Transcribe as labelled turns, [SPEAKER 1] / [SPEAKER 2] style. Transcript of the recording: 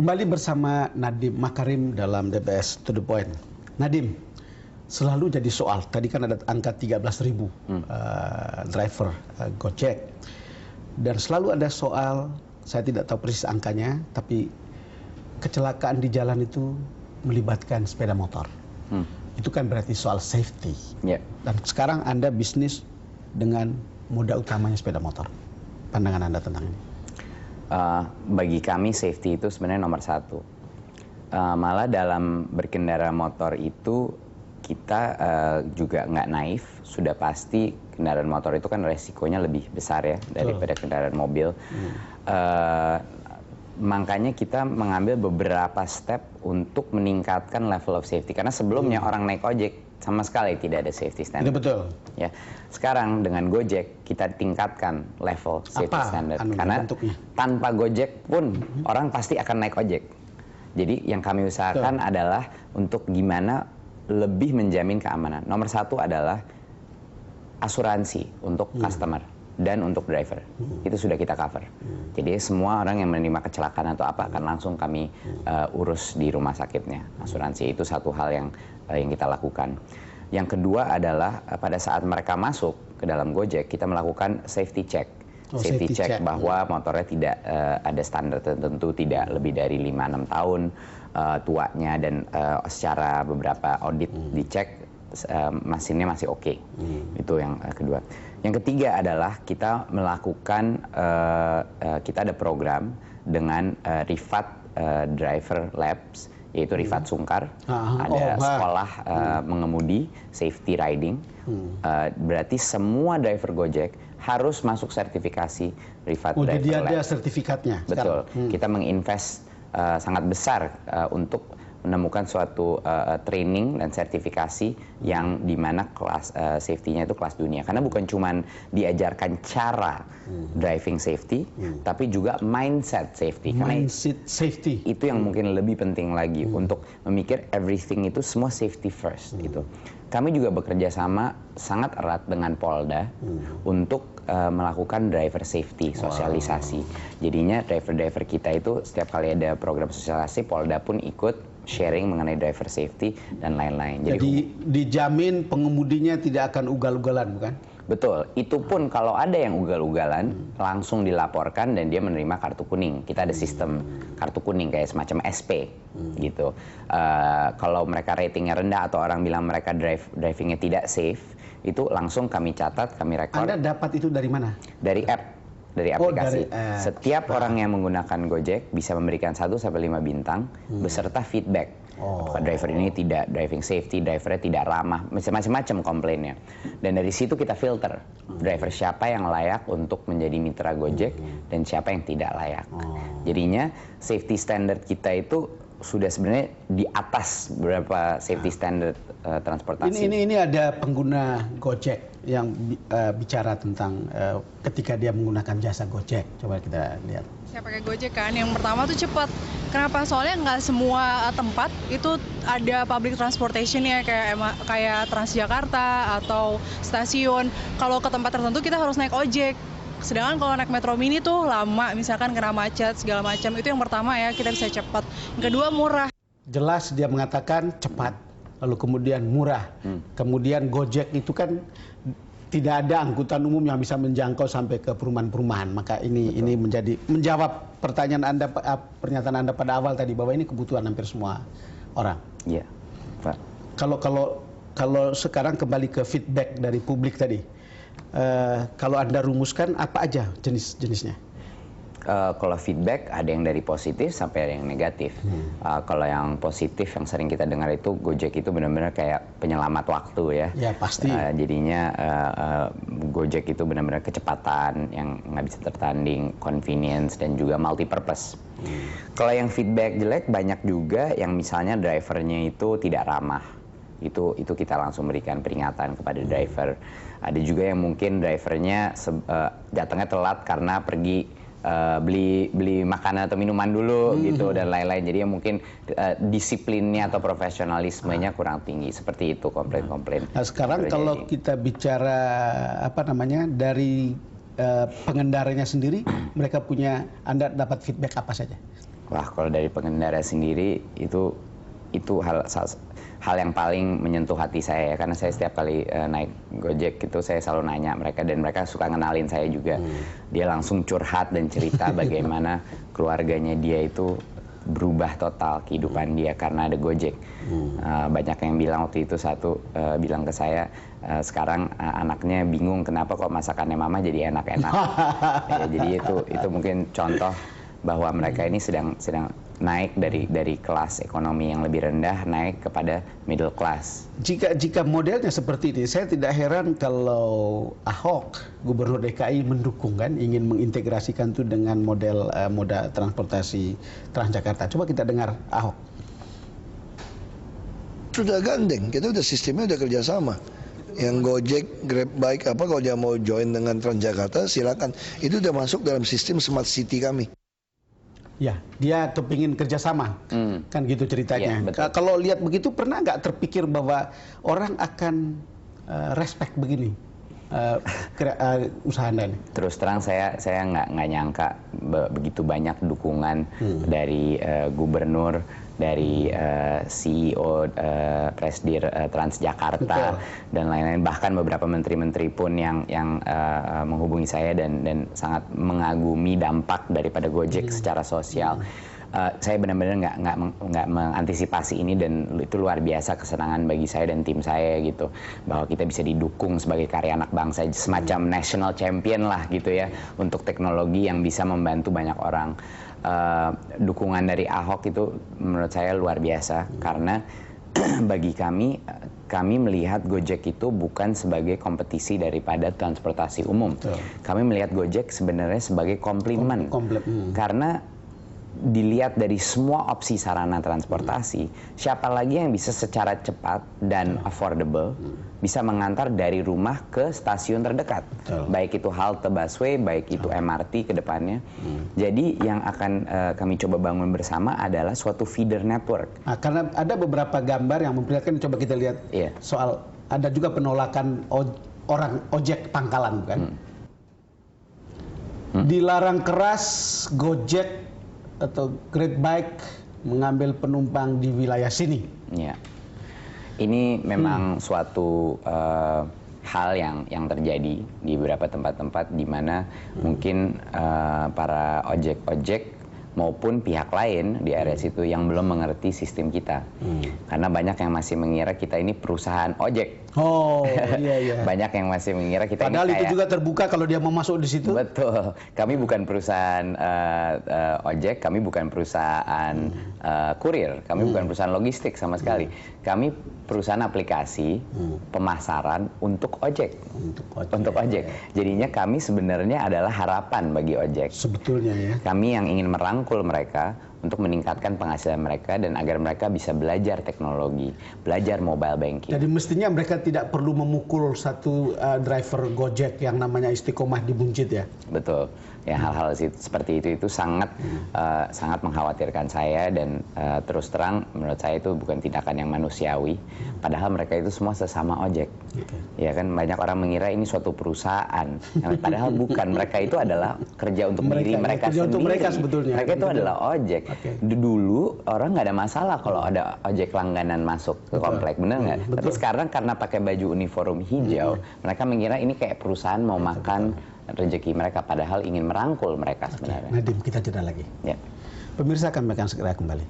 [SPEAKER 1] Kembali bersama Nadiem Makarim dalam DBS To The Point. Nadiem, selalu jadi soal. Tadi kan ada angka 13.000 driver Gojek. Dan selalu ada soal, saya tidak tahu persis angkanya, tapi kecelakaan di jalan itu melibatkan sepeda motor. Itu kan berarti soal safety. Dan sekarang Anda bisnis dengan moda utamanya sepeda motor. Pandangan Anda tentang ini?
[SPEAKER 2] Bagi kami safety itu sebenarnya nomor satu. Malah dalam berkendara motor itu kita juga nggak naif. Sudah pasti kendaraan motor itu kan resikonya lebih besar ya daripada kendaraan mobil. Makanya kita mengambil beberapa step untuk meningkatkan level of safety. Karena sebelumnya orang naik ojek sama sekali tidak ada safety standard.
[SPEAKER 1] Itu betul.
[SPEAKER 2] Ya, sekarang dengan Gojek kita tingkatkan level safety standard. Karena tanpa Gojek pun orang pasti akan naik ojek. Jadi yang kami usahakan adalah untuk gimana lebih menjamin keamanan. Nomor satu adalah asuransi untuk customer dan untuk driver. Itu sudah kita cover. Jadi semua orang yang menerima kecelakaan atau apa akan langsung kami urus di rumah sakitnya. Asuransi itu satu hal yang kita lakukan. Yang kedua adalah pada saat mereka masuk ke dalam Gojek, kita melakukan safety check. Safety check bahwa motornya tidak ada standar tertentu, tidak lebih dari 5-6 tahun tuanya, dan secara beberapa audit dicek mesinnya masih oke. Itu yang kedua. Yang ketiga adalah kita melakukan, kita ada program dengan Rifat Driver Labs, yaitu Rifat Sungkar. Ada sekolah mengemudi, safety riding. Berarti semua driver Gojek harus masuk sertifikasi Rifat Driver Labs.
[SPEAKER 1] Jadi ada sertifikatnya?
[SPEAKER 2] Betul. Kita menginvest sangat besar untuk menemukan suatu training dan sertifikasi yang dimana kelas safety-nya itu kelas dunia. Karena bukan cuma diajarkan cara driving safety, tapi juga mindset safety.
[SPEAKER 1] Mindset safety.
[SPEAKER 2] Itu yang mungkin lebih penting lagi untuk memikir everything itu semua safety first gitu. Kami juga bekerja sama sangat erat dengan Polda untuk melakukan driver safety, sosialisasi. Jadinya driver-driver kita itu setiap kali ada program sosialisasi, Polda pun ikut sharing mengenai driver safety dan lain-lain.
[SPEAKER 1] Jadi dijamin pengemudinya tidak akan ugal-ugalan, bukan?
[SPEAKER 2] Betul. Itu pun kalau ada yang ugal-ugalan, langsung dilaporkan dan dia menerima kartu kuning. Kita ada sistem kartu kuning kayak semacam SP gitu. Kalau mereka ratingnya rendah atau orang bilang mereka drivingnya tidak safe, itu langsung kami catat, kami rekod.
[SPEAKER 1] Anda dapat itu dari mana?
[SPEAKER 2] Dari app. Dari aplikasi. Setiap orang yang menggunakan Gojek bisa memberikan 1-5 bintang beserta feedback. Apakah driver ini tidak driving safety, drivernya tidak ramah, macam-macam komplainnya. Dan dari situ kita filter driver siapa yang layak untuk menjadi mitra Gojek dan siapa yang tidak layak. Jadinya safety standard kita itu sudah sebenarnya di atas beberapa safety standard transportasi.
[SPEAKER 1] Ini ada pengguna Gojek yang bicara tentang ketika dia menggunakan jasa Gojek. Coba kita lihat.
[SPEAKER 3] Saya pakai Gojek kan, yang pertama tuh cepat. Kenapa? Soalnya nggak semua tempat itu ada public transportation ya, kayak Transjakarta atau stasiun. Kalau ke tempat tertentu kita harus naik ojek. Sedangkan kalau naik Metro Mini tuh lama, misalkan kena macet segala macam. Itu yang pertama ya, kita bisa cepat. Yang kedua murah.
[SPEAKER 1] Jelas dia mengatakan cepat, lalu kemudian murah. Kemudian Gojek itu kan tidak ada angkutan umum yang bisa menjangkau sampai ke perumahan-perumahan. Maka ini menjawab pertanyaan Anda, pernyataan Anda pada awal tadi bahwa ini kebutuhan hampir semua orang.
[SPEAKER 2] Iya, Pak.
[SPEAKER 1] Kalau sekarang kembali ke feedback dari publik tadi, kalau Anda rumuskan apa aja jenis-jenisnya?
[SPEAKER 2] Kalau feedback ada yang dari positif sampai ada yang negatif. Kalau yang positif yang sering kita dengar itu Gojek itu benar-benar kayak penyelamat waktu ya.
[SPEAKER 1] Ya pasti.
[SPEAKER 2] Jadinya Gojek itu benar-benar kecepatan yang nggak bisa tertanding, convenience dan juga multi purpose. Kalau yang feedback jelek banyak juga yang misalnya drivernya itu tidak ramah. Itu kita langsung berikan peringatan kepada driver. Ada juga yang mungkin drivernya datangnya telat karena pergi beli makanan atau minuman dulu gitu dan lain-lain. Jadi ya mungkin disiplinnya atau profesionalismenya kurang tinggi. Seperti itu komplain-komplain.
[SPEAKER 1] Nah sekarang kalau kita bicara dari pengendaranya sendiri, mereka punya, Anda dapat feedback apa saja?
[SPEAKER 2] Wah, kalau dari pengendara sendiri itu hal yang paling menyentuh hati saya ya, karena saya setiap kali naik Gojek itu saya selalu nanya mereka, dan mereka suka ngenalin saya juga. Dia langsung curhat dan cerita bagaimana keluarganya dia itu berubah total kehidupan dia karena ada Gojek. Banyak yang bilang waktu itu bilang ke saya, sekarang anaknya bingung kenapa kok masakannya mama jadi enak-enak. Ya, jadi itu mungkin contoh bahwa mereka ini sedang naik dari kelas ekonomi yang lebih rendah naik kepada middle class.
[SPEAKER 1] Jika modelnya seperti ini, saya tidak heran kalau Ahok, Gubernur DKI, mendukung kan, ingin mengintegrasikan itu dengan moda transportasi Transjakarta. Coba kita dengar Ahok.
[SPEAKER 4] Sudah gandeng, kita udah sistemnya udah kerjasama. Yang Gojek, Grab Bike, kalau dia mau join dengan Transjakarta, silakan. Itu udah masuk dalam sistem Smart City kami.
[SPEAKER 1] Ya, dia kepingin kerjasama, kan gitu ceritanya. Ya, kalau lihat begitu, pernah nggak terpikir bahwa orang akan respect begini usaha Anda ini?
[SPEAKER 2] Terus terang saya nggak nyangka begitu banyak dukungan dari gubernur, dari CEO, Presidir Transjakarta. Betul. Dan lain-lain, bahkan beberapa menteri-menteri pun yang menghubungi saya dan sangat mengagumi dampak daripada Gojek secara sosial. Saya benar-benar nggak mengantisipasi ini, dan itu luar biasa kesenangan bagi saya dan tim saya gitu, bahwa kita bisa didukung sebagai karya anak bangsa, semacam national champion lah gitu ya, untuk teknologi yang bisa membantu banyak orang. Dukungan dari Ahok itu menurut saya luar biasa, karena bagi kami melihat Gojek itu bukan sebagai kompetisi daripada transportasi umum. Betul. Kami melihat Gojek sebenarnya sebagai komplement. Karena dilihat dari semua opsi sarana transportasi, siapa lagi yang bisa secara cepat dan affordable bisa mengantar dari rumah ke stasiun terdekat. Baik itu halte busway, baik itu MRT ke depannya. Jadi yang akan kami coba bangun bersama adalah suatu feeder network.
[SPEAKER 1] Nah, karena ada beberapa gambar yang memperlihatkan, coba kita lihat soal ada juga penolakan orang ojek pangkalan, kan? Dilarang keras Gojek atau Grab Bike mengambil penumpang di wilayah sini.
[SPEAKER 2] Ya, ini memang suatu hal yang terjadi di beberapa tempat-tempat di mana mungkin para ojek maupun pihak lain di area situ yang belum mengerti sistem kita. Karena banyak yang masih mengira kita ini perusahaan ojek.
[SPEAKER 1] Oh, iya.
[SPEAKER 2] Banyak yang masih mengira kita
[SPEAKER 1] padahal
[SPEAKER 2] ini kayak,
[SPEAKER 1] itu juga terbuka kalau dia mau masuk di situ.
[SPEAKER 2] Betul. Kami bukan perusahaan ojek, kami bukan perusahaan kurir, kami bukan perusahaan logistik sama sekali. Kami perusahaan aplikasi pemasaran untuk ojek. Untuk ojek. Jadinya kami sebenarnya adalah harapan bagi ojek.
[SPEAKER 1] Sebetulnya ya.
[SPEAKER 2] Kami yang ingin merangkul mereka untuk meningkatkan penghasilan mereka dan agar mereka bisa belajar teknologi, belajar mobile banking.
[SPEAKER 1] Jadi mestinya mereka tidak perlu memukul satu driver Gojek yang namanya istiqomah di Buncit ya? Betul.
[SPEAKER 2] Ya, hal-hal seperti itu sangat sangat mengkhawatirkan saya, dan terus terang menurut saya itu bukan tindakan yang manusiawi. Padahal mereka itu semua sesama ojek. Ya kan, banyak orang mengira ini suatu perusahaan. Padahal bukan. Mereka itu adalah kerja untuk diri mereka sendiri.
[SPEAKER 1] Untuk mereka sebetulnya.
[SPEAKER 2] Mereka itu adalah ojek. Dulu orang nggak ada masalah kalau ada ojek langganan masuk ke komplek, bener nggak? Tapi sekarang karena pakai baju uniform hijau, mereka mengira ini kayak perusahaan mau makan rezeki mereka, padahal ingin merangkul mereka sebenarnya.
[SPEAKER 1] Nadim, kita jeda lagi.
[SPEAKER 2] Ya.
[SPEAKER 1] Pemirsa, kami akan segera kembali.